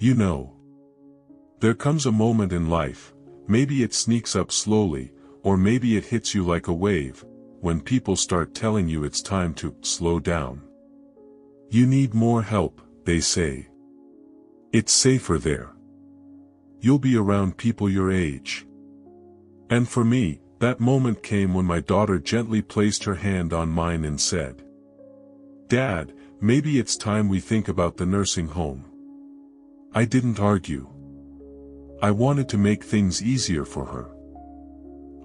You know, there comes a moment in life, maybe it sneaks up slowly, or maybe it hits you like a wave, when people start telling you it's time to slow down. You need more help, they say. It's safer there. You'll be around people your age. And for me, that moment came when my daughter gently placed her hand on mine and said, "Dad, maybe it's time we think about the nursing home." I didn't argue. I wanted to make things easier for her.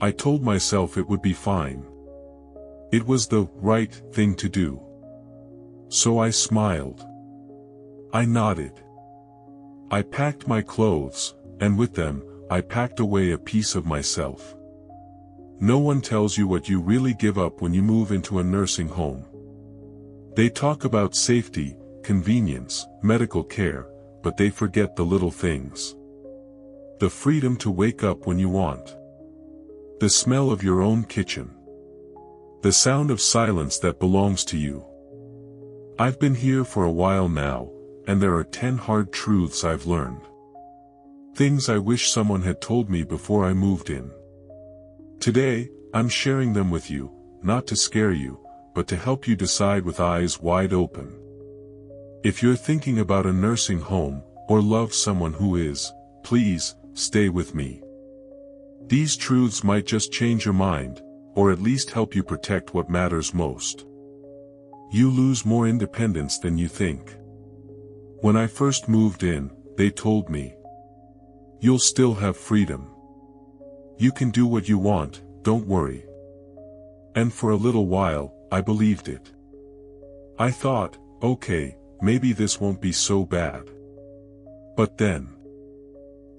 I told myself it would be fine. It was the right thing to do. So I smiled. I nodded. I packed my clothes, and with them, I packed away a piece of myself. No one tells you what you really give up when you move into a nursing home. They talk about safety, convenience, medical care, but they forget the little things. The freedom to wake up when you want. The smell of your own kitchen. The sound of silence that belongs to you. I've been here for a while now, and there are 10 hard truths I've learned. Things I wish someone had told me before I moved in. Today, I'm sharing them with you, not to scare you, but to help you decide with eyes wide open. If you're thinking about a nursing home, or love someone who is, please, stay with me. These truths might just change your mind, or at least help you protect what matters most. You lose more independence than you think. When I first moved in, they told me, "You'll still have freedom. You can do what you want, don't worry." And for a little while, I believed it. I thought, okay, maybe this won't be so bad. But then,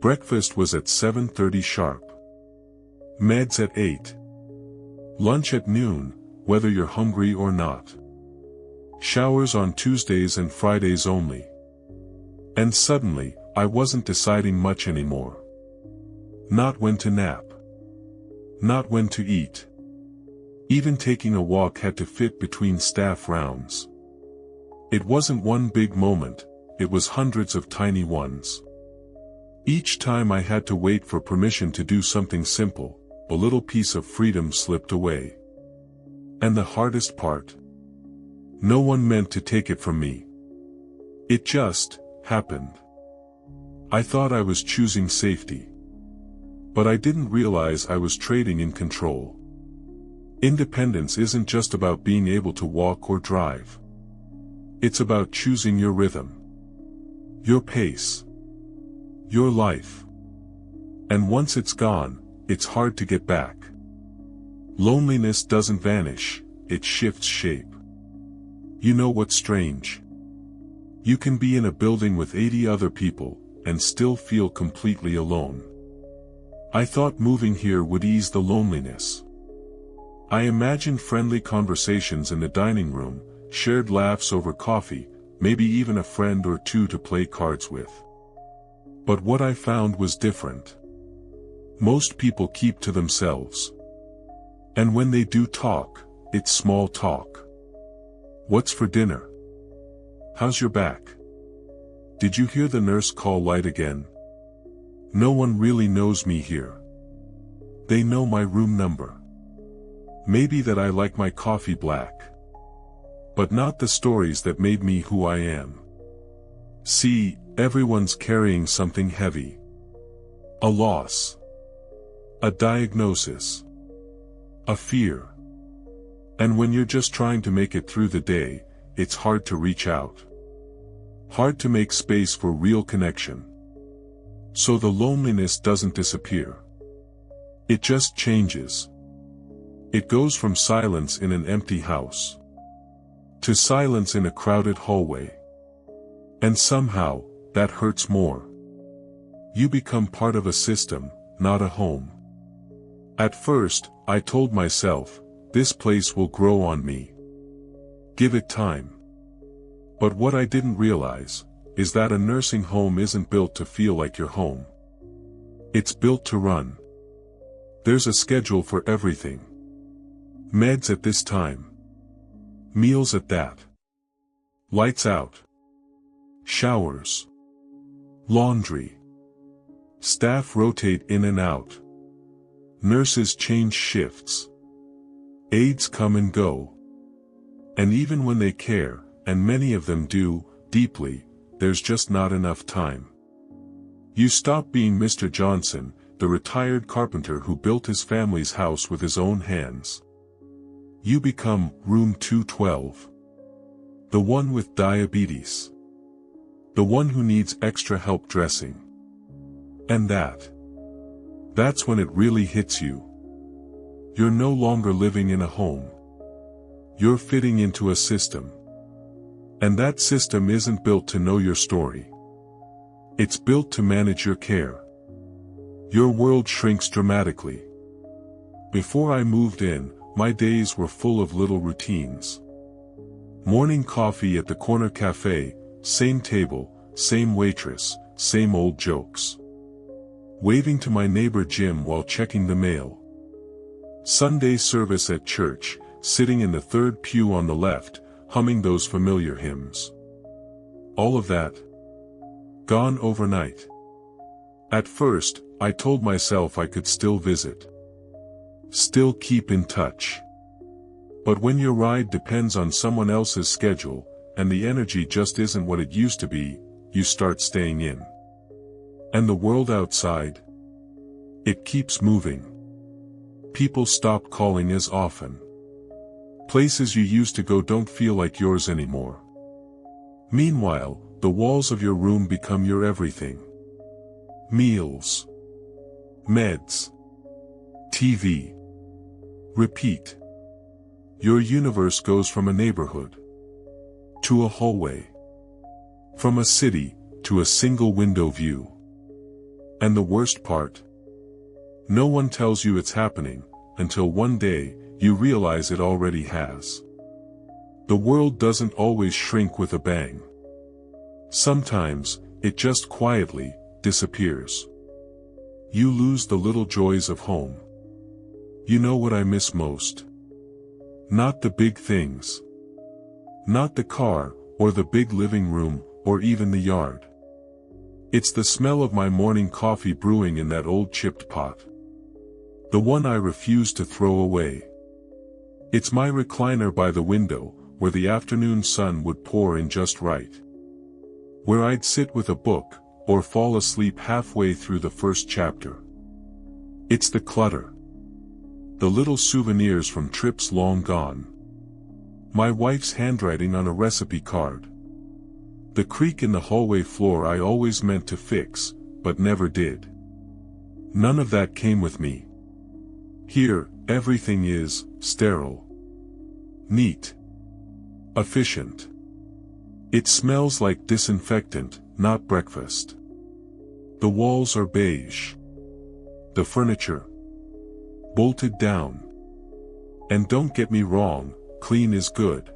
breakfast was at 7:30 sharp. Meds at 8. Lunch at noon, whether you're hungry or not. Showers on Tuesdays and Fridays only. And suddenly, I wasn't deciding much anymore. Not when to nap. Not when to eat. Even taking a walk had to fit between staff rounds. It wasn't one big moment, it was hundreds of tiny ones. Each time I had to wait for permission to do something simple, a little piece of freedom slipped away. And the hardest part? No one meant to take it from me. It just happened. I thought I was choosing safety. But I didn't realize I was trading in control. Independence isn't just about being able to walk or drive. It's about choosing your rhythm. Your pace. Your life. And once it's gone, it's hard to get back. Loneliness doesn't vanish, it shifts shape. You know what's strange? You can be in a building with 80 other people, and still feel completely alone. I thought moving here would ease the loneliness. I imagined friendly conversations in the dining room, shared laughs over coffee, maybe even a friend or two to play cards with. But what I found was different. Most people keep to themselves. And when they do talk, it's small talk. What's for dinner? How's your back? Did you hear the nurse call light again? No one really knows me here. They know my room number. Maybe that I like my coffee black. But not the stories that made me who I am. See, everyone's carrying something heavy. A loss. A diagnosis. A fear. And when you're just trying to make it through the day, it's hard to reach out. Hard to make space for real connection. So the loneliness doesn't disappear. It just changes. It goes from silence in an empty house to silence in a crowded hallway. And somehow, that hurts more. You become part of a system, not a home. At first, I told myself, this place will grow on me. Give it time. But what I didn't realize is that a nursing home isn't built to feel like your home. It's built to run. There's a schedule for everything. Meds at this time. Meals at that. Lights out. Showers. Laundry. Staff rotate in and out. Nurses change shifts. Aides come and go. And even when they care, and many of them do, deeply, there's just not enough time. You stop being Mr. Johnson, the retired carpenter who built his family's house with his own hands. You become Room 212. The one with diabetes. The one who needs extra help dressing. And that's when it really hits you. You're no longer living in a home. You're fitting into a system. And that system isn't built to know your story. It's built to manage your care. Your world shrinks dramatically. Before I moved in, my days were full of little routines. Morning coffee at the corner cafe, same table, same waitress, same old jokes. Waving to my neighbor Jim while checking the mail. Sunday service at church, sitting in the third pew on the left, humming those familiar hymns. All of that gone overnight. At first, I told myself I could still visit. Still keep in touch. But when your ride depends on someone else's schedule, and the energy just isn't what it used to be, you start staying in. And the world outside? It keeps moving. People stop calling as often. Places you used to go don't feel like yours anymore. Meanwhile, the walls of your room become your everything. Meals. Meds. TV. Repeat. Your universe goes from a neighborhood to a hallway. From a city to a single window view. And the worst part? No one tells you it's happening, until one day, you realize it already has. The world doesn't always shrink with a bang. Sometimes, it just quietly disappears. You lose the little joys of home. You know what I miss most? Not the big things. Not the car, or the big living room, or even the yard. It's the smell of my morning coffee brewing in that old chipped pot. The one I refuse to throw away. It's my recliner by the window, where the afternoon sun would pour in just right. Where I'd sit with a book, or fall asleep halfway through the first chapter. It's the clutter. The little souvenirs from trips long gone. My wife's handwriting on a recipe card. The creak in the hallway floor I always meant to fix, but never did. None of that came with me. Here, everything is sterile. Neat. Efficient. It smells like disinfectant, not breakfast. The walls are beige. The furniture bolted down. And don't get me wrong, clean is good.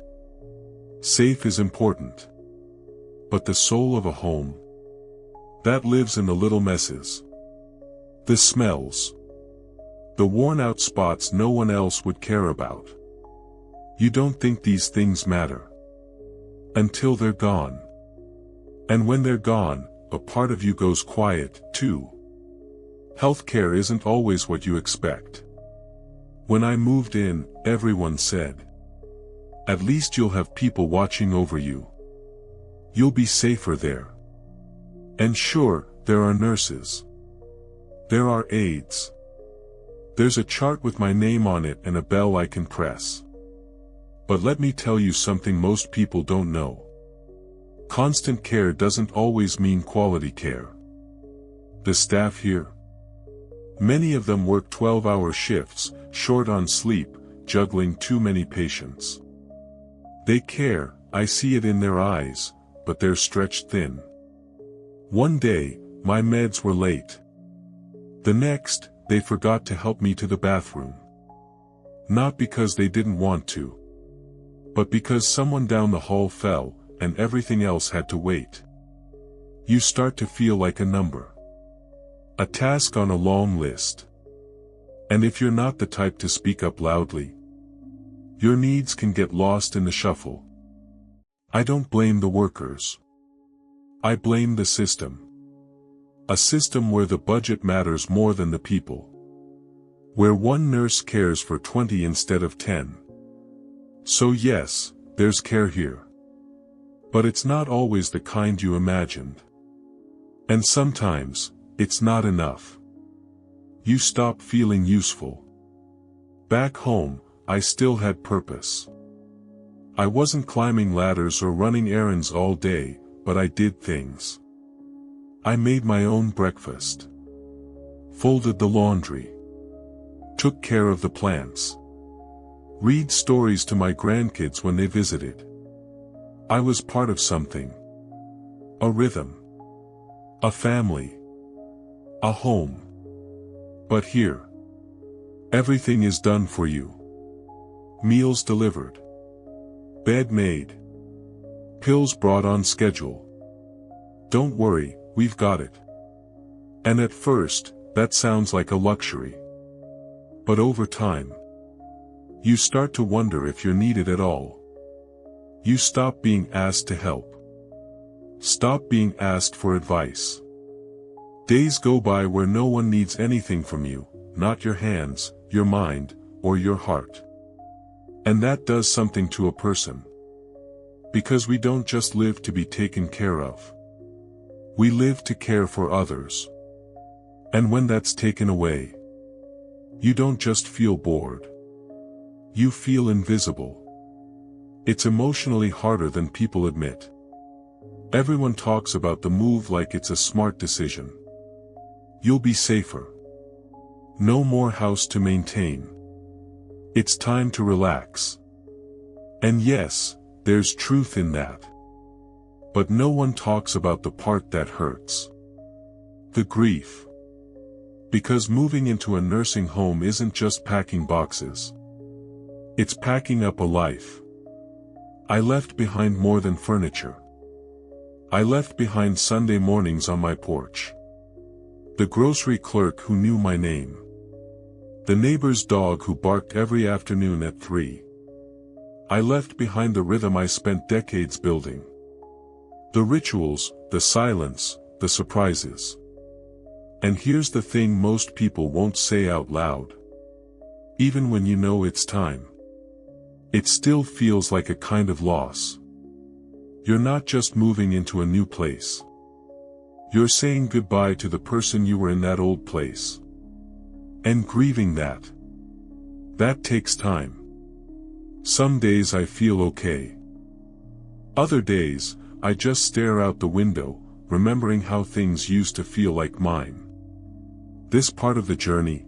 Safe is important. But the soul of a home, that lives in the little messes. The smells. The worn-out spots no one else would care about. You don't think these things matter. Until they're gone. And when they're gone, a part of you goes quiet, too. Healthcare isn't always what you expect. When I moved in, everyone said, "At least you'll have people watching over you. You'll be safer there." And sure, there are nurses. There are aides. There's a chart with my name on it and a bell I can press. But let me tell you something most people don't know. Constant care doesn't always mean quality care. The staff here? Many of them work 12-hour shifts, short on sleep, juggling too many patients. They care, I see it in their eyes, but they're stretched thin. One day, my meds were late. The next, they forgot to help me to the bathroom. Not because they didn't want to. But because someone down the hall fell, and everything else had to wait. You start to feel like a number. A task on a long list. And if you're not the type to speak up loudly, your needs can get lost in the shuffle. I don't blame the workers. I blame the system. A system where the budget matters more than the people. Where one nurse cares for 20 instead of 10. So yes, there's care here. But it's not always the kind you imagined. And sometimes, it's not enough. You stop feeling useful. Back home, I still had purpose. I wasn't climbing ladders or running errands all day, but I did things. I made my own breakfast. Folded the laundry. Took care of the plants. Read stories to my grandkids when they visited. I was part of something. A rhythm. A family. A home. But here, everything is done for you. Meals delivered. Bed made. Pills brought on schedule. Don't worry, we've got it. And at first, that sounds like a luxury. But over time, you start to wonder if you're needed at all. You stop being asked to help. Stop being asked for advice. Days go by where no one needs anything from you, not your hands, your mind, or your heart. And that does something to a person. Because we don't just live to be taken care of. We live to care for others. And when that's taken away, you don't just feel bored. You feel invisible. It's emotionally harder than people admit. Everyone talks about the move like it's a smart decision. You'll be safer. No more house to maintain. It's time to relax. And yes, there's truth in that. But no one talks about the part that hurts. The grief. Because moving into a nursing home isn't just packing boxes. It's packing up a life. I left behind more than furniture. I left behind Sunday mornings on my porch. The grocery clerk who knew my name. The neighbor's dog who barked every afternoon at 3. I left behind the rhythm I spent decades building. The rituals, the silence, the surprises. And here's the thing most people won't say out loud. Even when you know it's time, it still feels like a kind of loss. You're not just moving into a new place. You're saying goodbye to the person you were in that old place. And grieving that. That takes time. Some days I feel okay. Other days, I just stare out the window, remembering how things used to feel like mine. This part of the journey,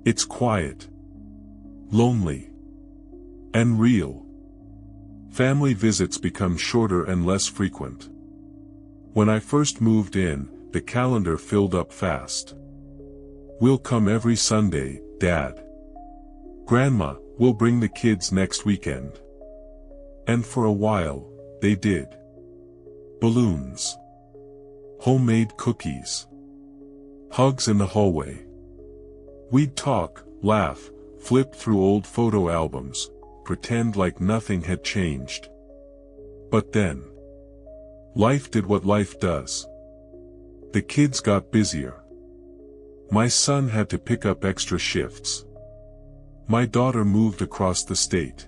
it's quiet, lonely, and real. Family visits become shorter and less frequent. When I first moved in, the calendar filled up fast. We'll come every Sunday, Dad. Grandma, we'll bring the kids next weekend. And for a while, they did. Balloons. Homemade cookies. Hugs in the hallway. We'd talk, laugh, flip through old photo albums, pretend like nothing had changed. But then, life did what life does. The kids got busier. My son had to pick up extra shifts. My daughter moved across the state.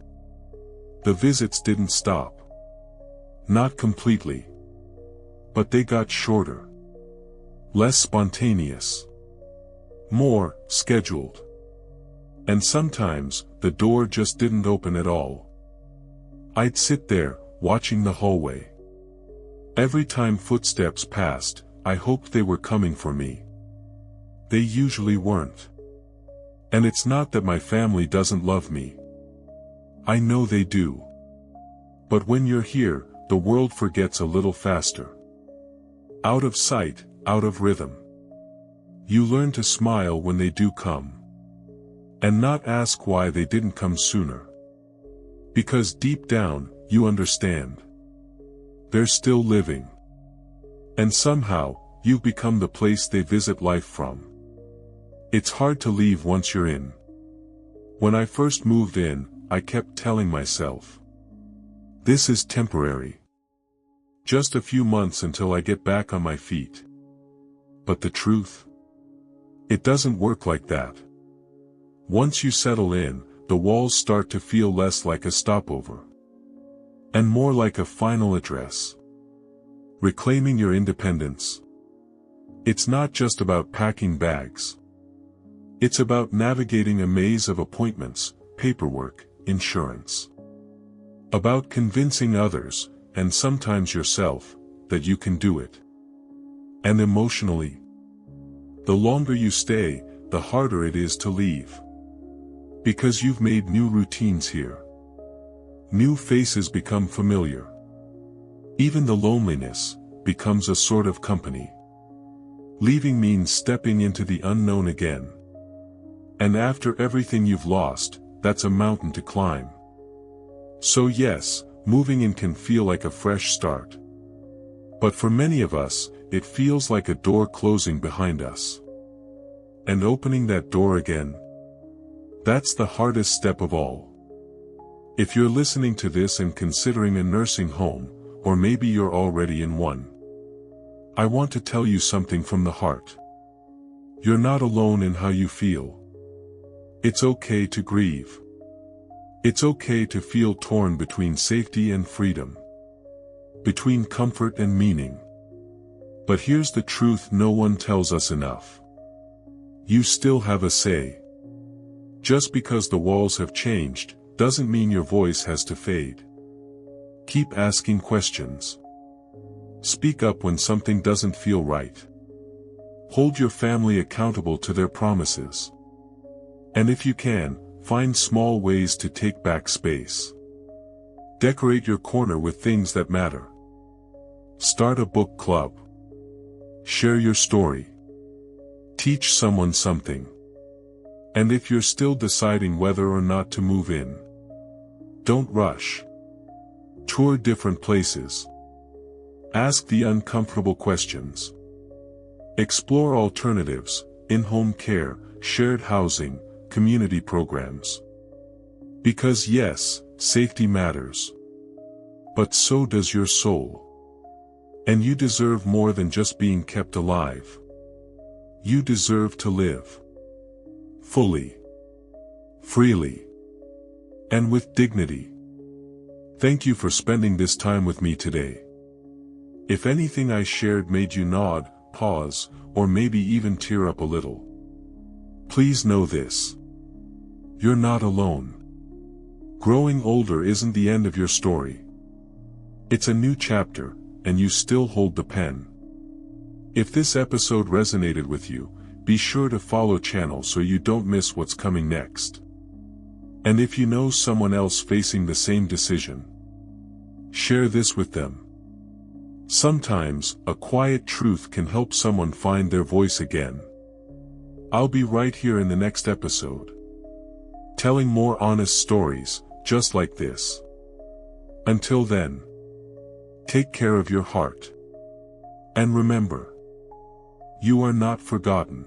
The visits didn't stop. Not completely. But they got shorter. Less spontaneous. More scheduled. And sometimes, the door just didn't open at all. I'd sit there, watching the hallway. Every time footsteps passed, I hoped they were coming for me. They usually weren't. And it's not that my family doesn't love me. I know they do. But when you're here, the world forgets a little faster. Out of sight, out of rhythm. You learn to smile when they do come. And not ask why they didn't come sooner. Because deep down, you understand. They're still living. And somehow, you've become the place they visit life from. It's hard to leave once you're in. When I first moved in, I kept telling myself, this is temporary. Just a few months until I get back on my feet. But the truth? It doesn't work like that. Once you settle in, the walls start to feel less like a stopover, and more like a final address. Reclaiming your independence. It's not just about packing bags. It's about navigating a maze of appointments, paperwork, insurance. About convincing others, and sometimes yourself, that you can do it. And emotionally, the longer you stay, the harder it is to leave. Because you've made new routines here. New faces become familiar. Even the loneliness becomes a sort of company. Leaving means stepping into the unknown again. And after everything you've lost, that's a mountain to climb. So yes, moving in can feel like a fresh start. But for many of us, it feels like a door closing behind us. And opening that door again, that's the hardest step of all. If you're listening to this and considering a nursing home, or maybe you're already in one, I want to tell you something from the heart. You're not alone in how you feel. It's okay to grieve. It's okay to feel torn between safety and freedom, between comfort and meaning. But here's the truth no one tells us enough. You still have a say. Just because the walls have changed, doesn't mean your voice has to fade. Keep asking questions. Speak up when something doesn't feel right. Hold your family accountable to their promises. And if you can, find small ways to take back space. Decorate your corner with things that matter. Start a book club. Share your story. Teach someone something. And if you're still deciding whether or not to move in, don't rush. Tour different places. Ask the uncomfortable questions. Explore alternatives, in-home care, shared housing, community programs. Because yes, safety matters. But so does your soul. And you deserve more than just being kept alive. You deserve to live. Fully. Freely. And with dignity. Thank you for spending this time with me today. If anything I shared made you nod, pause, or maybe even tear up a little, please know this. You're not alone. Growing older isn't the end of your story. It's a new chapter, and you still hold the pen. If this episode resonated with you, be sure to follow the channel so you don't miss what's coming next. And if you know someone else facing the same decision, share this with them. Sometimes, a quiet truth can help someone find their voice again. I'll be right here in the next episode, telling more honest stories, just like this. Until then, take care of your heart. And remember, you are not forgotten.